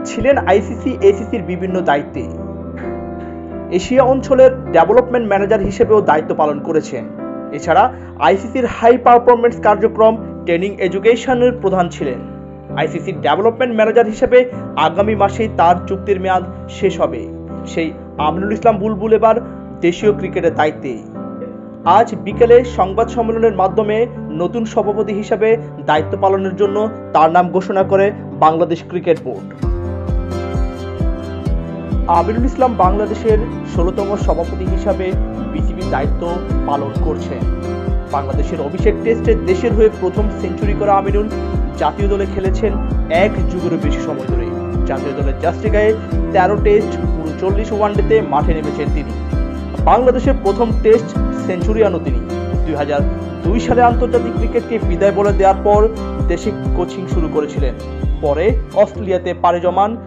ছিলেন আইসিসি এসিসির বিভিন্ন দায়িত্বে। এশিয়া অঞ্চলের ডেভেলপমেন্ট ম্যানেজার হিসেবেও দায়িত্ব পালন করেছেন। এছাড়া আইসিসির হাই পারফরমেন্স কার্যক্রম ট্রেনিং এডুকেশনের প্রধান ছিলেন। আইসিসির ডেভেলপমেন্ট ম্যানেজার হিসেবে আগামী মাসেই তার চুক্তির মেয়াদ শেষ হবে। সেই আমিনুল ইসলাম বুলবুল এবার দেশীয় ক্রিকেটের দায়িত্বে। আজ বিকেলে সংবাদ সম্মেলনের মাধ্যমে নতুন সভাপতি হিসেবে দায়িত্ব পালনের জন্য তার নাম ঘোষণা করে বাংলাদেশ ক্রিকেট বোর্ড। আমিনুল ইসলাম বাংলাদেশের ১৬তম সভাপতি হিসাবে বিসিবির দায়িত্ব পালন করছেন। বাংলাদেশের অভিষেক টেস্টে দেশের হয়ে প্রথম সেঞ্চুরি করা আমিনুল জাতীয় দলে খেলেছেন এক যুগেরও বেশি সময় ধরে। জাতীয় দলের জার্সি-গায়ে ১৩ টেস্ট ৩৯ ওয়ানডেতে মাঠে নেমেছেন তিনি। বাংলাদেশের প্রথম টেস্ট সেঞ্চুরিয়ানও তিনি। ২০০২ সালে আন্তর্জাতিক ক্রিকেটকে বিদায় বলে দেওয়ার পর দেশে কোচিং শুরু করেছিলেন। পরে অস্ট্রেলিয়াতে পাড়ি জমান